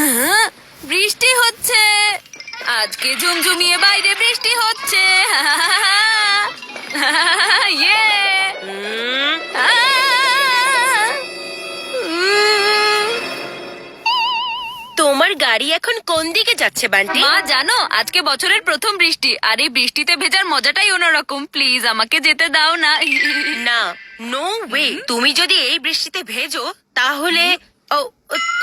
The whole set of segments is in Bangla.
হ্যাঁ, বৃষ্টি হচ্ছে। আজকে ঝুমঝুমিয়ে বাইরে বৃষ্টি হচ্ছে। ইয়ে! তোমার গাড়ি এখন কোন দিকে যাচ্ছে বান্টি? মা জানো, আজকে বছরের প্রথম বৃষ্টি, আর এই বৃষ্টিতে ভেজার মজাটাই অন্যরকম। প্লিজ আমাকে যেতে দাও না। না, নো ওয়ে। তুমি যদি এই বৃষ্টিতে ভেজো তাহলে ও,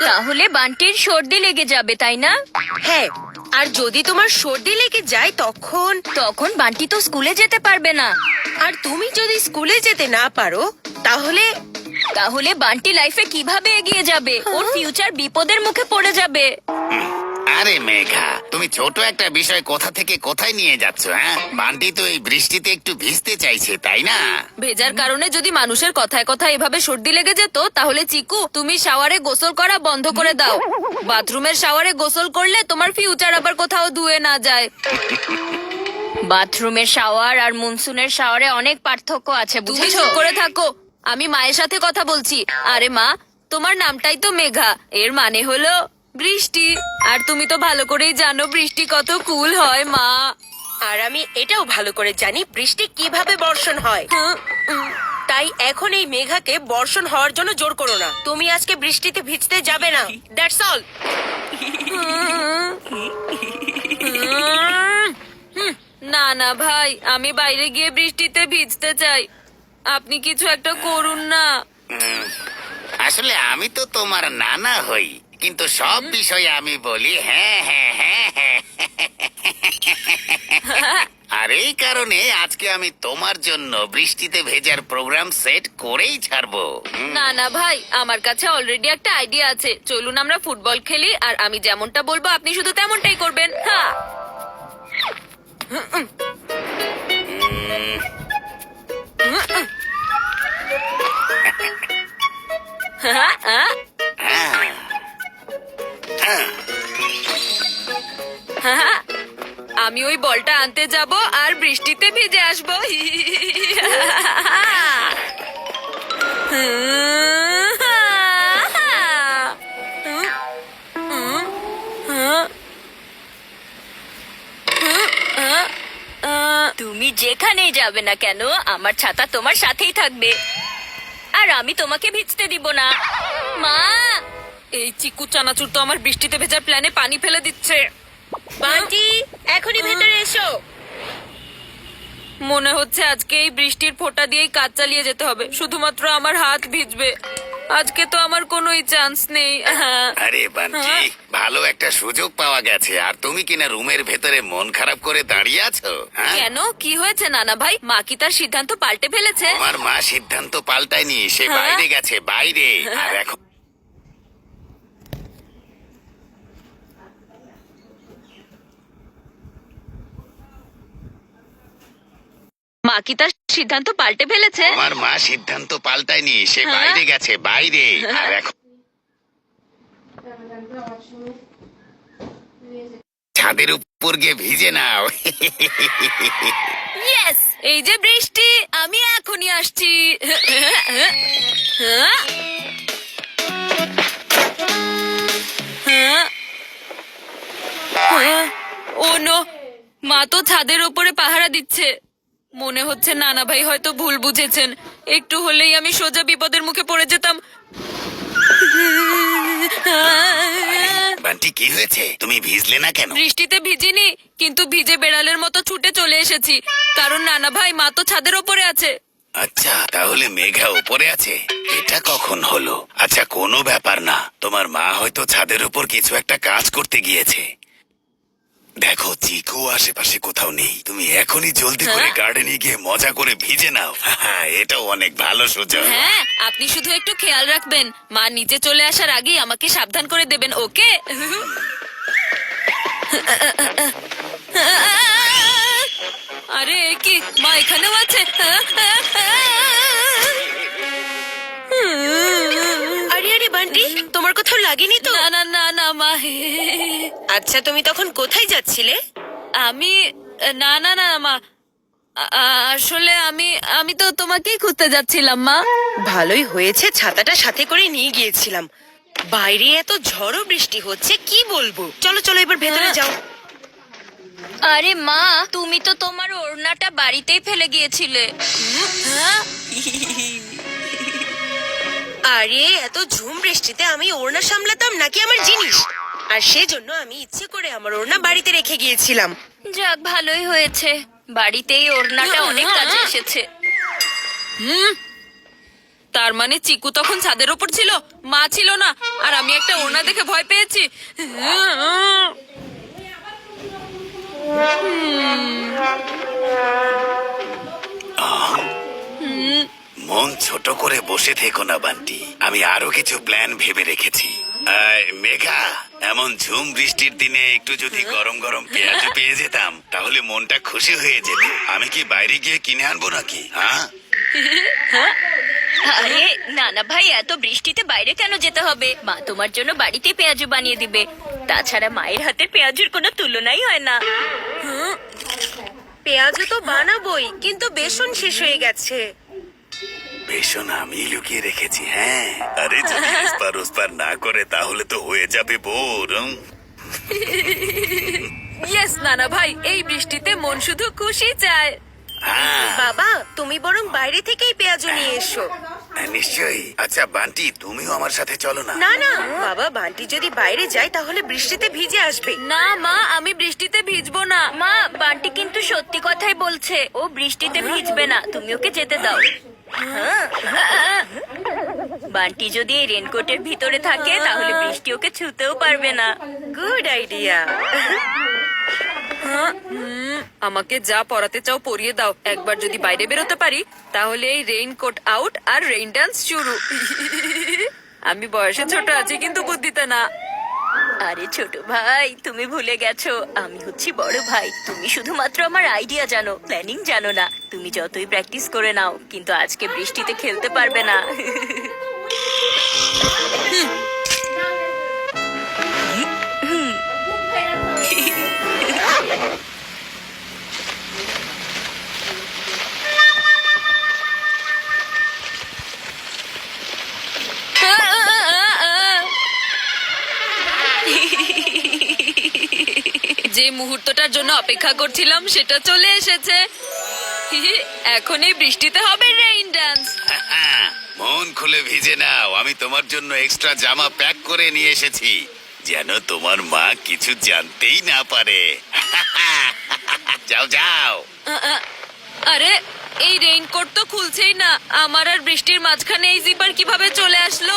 তাহলে বান্টির সর্দি লেগে যাবে, তাই না? হ্যাঁ, আর যদি তোমার সর্দি লেগে যায় তখন তখন বান্টি তো স্কুলে যেতে পারবে না। আর তুমি যদি স্কুলে যেতে না পারো তাহলে তাহলে বান্টি লাইফে কিভাবে এগিয়ে যাবে? ওর ফিউচার বিপদের মুখে পড়ে যাবে। আরে মেঘা, তুমি ছোট একটা বিষয় কোথা থেকে কোথায় নিয়ে যাচ্ছ? হ্যাঁ, বান্টি তো এই বৃষ্টিতে একটু ভিজতে চাইছে, তাই না? ভেজার কারণে যদি মানুষের কথায় কথায় এভাবে সর্দি লেগে যেত, তাহলে চিকু তুমি শাওয়ারে গোসল করা বন্ধ করে দাও। বাথরুমের শাওয়ারে গোসল করলে তোমার ফিউচার আবার কোথাও ধুয়ে না যায়। বাথরুমের শাওয়ার আর মনসুনের শাওয়ারে অনেক পার্থক্য আছে, তুমি বুঝেছো? চুপ করে থাকো, আমি মায়ের সাথে কথা বলছি। আরে মা, তোমার নামটাই তো মেঘা, এর মানে হলো বৃষ্টি। আর তুমি তো ভালো করেই জানো বৃষ্টি কত কুল হয় মা। আর আমি এটাও ভালো করে জানি বৃষ্টি কিভাবে বর্ষণ হয়। তাই এখন এই মেঘাকে বর্ষণ হওয়ার জন্য জোর করো না। তুমি আজকে বৃষ্টিতে ভিজতে যাবে না, দ্যাটস অল। না না ভাই, আমি বাইরে গিয়ে বৃষ্টিতে ভিজতে চাই। আপনি কিছু একটা করুন না। আসলে আমি তো তোমার নানা হই, কিন্তু সব বিষয়ে আমি বলি হ্যাঁ হ্যাঁ হ্যাঁ হ্যাঁ। আর এই কারণে আজকে আমি তোমার জন্য বৃষ্টিতে ভেজার প্রোগ্রাম সেট করেই ছাড়বো। না না ভাই, আমার কাছে অলরেডি একটা আইডিয়া আছে। চলুন আমরা ফুটবল খেলি, আর আমি যেমনটা বলবো আপনি শুধু তেমনটাই করবেন। হ্যাঁ, হ্যাঁ, হ্যাঁ, হ্যাঁ। আমি ওই বলটা আনতে যাব আর বৃষ্টিতে ভিজে আসবো। তুমি যেখানেই যাবে না কেন, আমার ছাতা তোমার সাথেই থাকবে, আর আমি তোমাকে ভিজতে দিব না। মা, এই চিকু চানাচুর তো আমার বৃষ্টিতে ভেজার প্ল্যানে পানি ফেলে দিচ্ছে। বান্টি, এখনই ভেতরে এসো। মনে হচ্ছে আজকে এই বৃষ্টির ফোঁটা দিয়েই কাজ চালিয়ে যেতে হবে। শুধুমাত্র আমার হাত ভিজবে। আজকে তো আমার কোনোই চান্স নেই। আরে বান্টি, ভালো একটা সুযোগ পাওয়া গেছে, আর তুমি কিনা রুমের ভেতরে মন খারাপ করে দাঁড়িয়ে আছো। হ্যাঁ? কেন, কি হয়েছে নানা ভাই? মা কি তার সিদ্ধান্ত পাল্টে ফেলেছে? আমার মা সিদ্ধান্ত পাল্টায়নি, সে হ্যাঁ? বাইরে গেছে, বাইরে। আর এখন মা কি তার সিদ্ধান্ত পাল্টে ফেলেছে? আমার মা সিদ্ধান্ত পাল্টায়নি, সে হ্যাঁ? বাইরে গেছে, বাইরে। আর এখন ছাদের উপর গিয়ে ভিজে নাও। ইয়েস, এই যে বৃষ্টি, আমি এখনই আসছি। ও নো, মা তো ছাদের ওপরে পাহারা দিচ্ছে। মনে হচ্ছে নানা ভাই হয়তো ভুল বুঝেছেন। একটু হলেই আমি সোজা বিপদের মুখে পড়ে যেতাম। বান্টি, কি হয়েছে? তুমি ভিজলে না কেন? বৃষ্টিতে ভিজিনি, কিন্তু ভিজে বেড়ালের মতো ছুটে চলে এসেছি। কারণ নানা ভাই, মা তো ছাদের ওপরে আছে। আচ্ছা, তাহলে মেঘা উপরে আছে? এটা কখন হলো? আচ্ছা, কোনো ব্যাপার না, তোমার মা হয়তো ছাদের উপর কিছু একটা কাজ করতে গিয়েছে। দেখো, চিকু আশেপাশে কোথাও নেই, তুমি এখনই জলদি করে হ্যাঁ? গার্ডেনে গিয়ে মজা করে ভিজে নাও। এটাও অনেক ভালো সুযোগ। হ্যাঁ, আপনি শুধু একটু খেয়াল রাখবেন, মা নিচে চলে আসার আগেই আমাকে সাবধান করে দেবেন, ওকে? আরে এ কি, মা এখানেও আছে? আরে আরে বান্টি, তোমার কোথাও লাগেনি তো? না না না না মা, আচ্ছা, তুমি তখন কোথায় যাচ্ছিলে? আমি না না না মা, আসলে আমি আমি তো তোমাকেই খুঁজতে যাচ্ছিলাম মা। ভালোই হয়েছে ছাতাটা সাথে করে নিয়ে গিয়েছিলাম। বাইরে এত ঝড়ো বৃষ্টি হচ্ছে কি বলবো। চলো চলো এবার ভেতরে যাও। আরে মা, তুমি তো তোমার ওড়নাটা বাড়িতেই ফেলে গিয়েছিলে। আরে এত ঝুম বৃষ্টিতে আমি ওড়না সামলাতাম নাকি আমার জিনিস? আর সেজন্য আমি ইচ্ছে করে আমার ওড়না বাড়িতে রেখে গিয়েছিলাম। যাক, ভালোই হয়েছে, বাড়িতেই ওড়নাটা অনেক কাজে এসেছে। তার মানে চিকু তখন ছাদের ওপর ছিল, মা ছিল না, আর আমি একটা ওড়না দেখে ভয় পেয়েছি। মন ছোট করে বসে থেকো না বান্টি, আমি আরো কিছু প্ল্যান ভেবে রেখেছি। মেঘা, এমন ঝুম বৃষ্টির দিনে একটু যদি গরম গরম পেঁয়াজ পেয়ে যেতাম তাহলে মনটা খুশি হয়ে যেত। আমি কি বাইরে গিয়ে কিনে আনবো নাকি? হ্যাঁ, আরে না না ভাই, এত বৃষ্টিতে বাইরে কেন যেতে হবে? মা তোমার জন্য বাড়িতে পেঁয়াজু বানিয়ে দিবে। তাছাড়া মায়ের হাতের পেঁয়াজুর কোনো তুলনাই হয় না। পেঁয়াজও তো বানাবোই, কিন্তু বেসন শেষ হয়ে গেছে। বেসন আমি লুকিয়ে রেখেছি। হ্যাঁ, আরে যদি এসপার ওসপার না করে তাহলে তো হয়ে যাবে বোর। ইয়েস নানা ভাই, এই বৃষ্টিতে মন শুধু খুশি চায়। হ্যাঁ, বাবা তুমি বরং বাইরে থেকেই পেঁয়াজু নিয়ে এসো। নিশ্চয়ই। আচ্ছা বান্টি, তুমিও আমার সাথে চলো না। না না বাবা, বান্টি যদি বাইরে যায় তাহলে বৃষ্টিতে ভিজে আসবে। না মা, আমি বৃষ্টিতে ভিজবো না। মা, বান্টি কিন্তু সত্যি কথাই বলছে, ও বৃষ্টিতে ভিজবে না, তুমি ওকে যেতে দাও। বান্টি যদি এই রেনকোটের ভিতরে থাকে তাহলে বৃষ্টি ওকে ছুতেও পারবে না। Good idea. আমাকে যা পরাতে চাও পরিয়ে দাও। একবার যদি বাইরে বেরোতে পারি তাহলে এই রেইনকোট আউট আর রেইন ডান্স শুরু। আমি বয়সে ছোট আছি কিন্তু বুদ্ধিতে না। আরে ছোট ভাই, তুমি ভুলে গেছো আমি হচ্ছি বড় ভাই। তুমি শুধুমাত্র আমার আইডিয়া জানো, প্ল্যানিং জানো না। তুমি যতই প্র্যাকটিস করে নাও কিন্তু আজকে বৃষ্টিতে খেলতে পারবে না। যে মুহূর্তটার জন্য অপেক্ষা করছিলাম সেটা চলে এসেছে। এখন এই বৃষ্টিতে হবে রেইন ডান্স। মন খুলে ভিজে নাও, আমি তোমার জন্য এক্সট্রা জামা প্যাক করে নিয়ে এসেছি, যেন তোমার মা কিছু জানতেই না পারে। যাও যাও। আরে এই রেইনকোট তো খুলছেই না, আমার আর বৃষ্টির মাঝখানে এই জিপার কিভাবে চলে আসলো?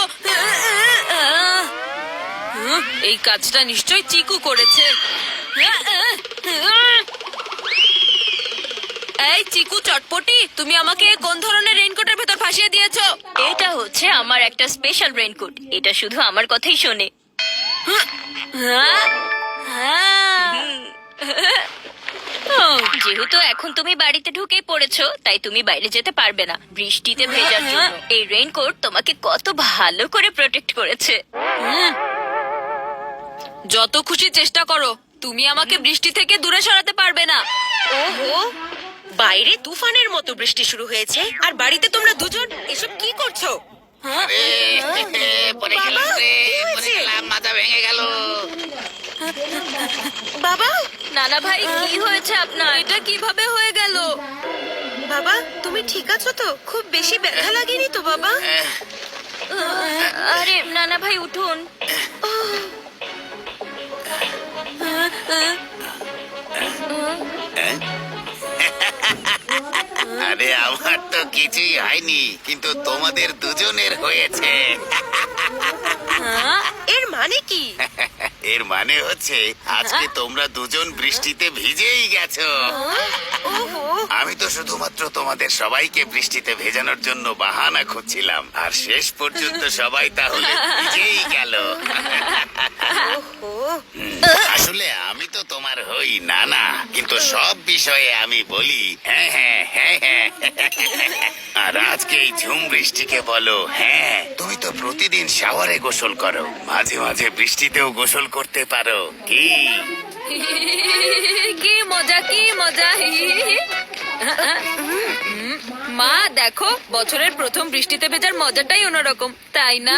এই কাজটা নিশ্চয়ই চিকু করেছে। এই চিকু চটপটি, তুমি আমাকে কোন ধরনের রেইনকোটের ভেতর ফাঁসিয়ে দিয়েছো? এটা হচ্ছে আমার একটা স্পেশাল রেইনকোট, এটা শুধু আমার কথাই শোনে। যেহেতু এখন তুমি বাড়িতে ঢুকে পড়েছো তাই তুমি বাইরে যেতে পারবে না বৃষ্টিতে ভেজার জন্য। এই রেইনকোট তোমাকে কত ভালো করে প্রোটেক্ট করেছে। যত খুশি চেষ্টা করো, তুমি আমাকে বৃষ্টি থেকে দূরে সরাতে পারবে না। ওহো, বাইরে তুফানের মতো বৃষ্টি শুরু হয়েছে আর বাড়িতে তোমরা দুজন এসব কি করছো? পড়ে বাবা, গেলাম রে, কি হয়েছে? পড়ে গেলাম, মাথা ভেঙে গেল। বাবা নানা ভাই, কি হয়েছে আপনার? এটা কিভাবে হয়ে গেল? বাবা তুমি ঠিক আছো তো? খুব বেশি ব্যথা লাগেনি তো বাবা? আরে নানা ভাই উঠুন। আরে আমার তো কিছুই হয়নি, কিন্তু তোমাদের দুজনের হয়েছে। এর মানে কি? এর মানে হচ্ছে আজকে তোমরা দুজন বৃষ্টিতে ভিজেই গেছো। ওহো, আমি তো শুধুমাত্র তোমাদের সবাইকে বৃষ্টিতে ভেজানোর জন্য বাহানা খুঁজছিলাম, আর শেষ পর্যন্ত সবাই তাহলে ভিজেই গেল। ওহো, আসলে আমি তো তোমার হই না না, কিন্তু সব বিষয়ে আমি বলি হ্যাঁ হ্যাঁ হ্যাঁ হ্যাঁ। আর আজকে এই ঝুম বৃষ্টিকে বলো হ্যাঁ। তুমি তো প্রতিদিন শাওয়ারে গোসল করো, মাঝে মাঝে বৃষ্টিতেও গোসল করতে পারো। কি কি মজা, কি মজা। মা দেখো, বছরের প্রথম বৃষ্টিতে ভেজার মজাটাই অন্যরকম, তাই না?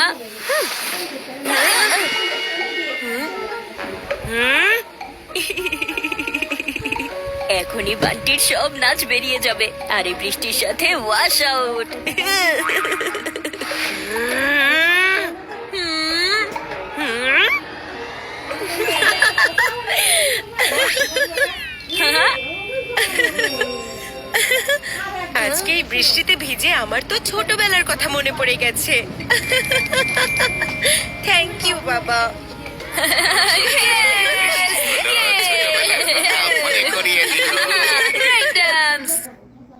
এখনই বান্টির সব নাচ বেরিয়ে যাবে আর এই বৃষ্টির সাথে ওয়াশ আউট। আজকে এই বৃষ্টিতে ভিজে আমার তো ছোটবেলার কথা মনে পড়ে গেছে। থ্যাংক ইউ বাবা। ছোটবেলার কথা মনে করিয়ে দিল।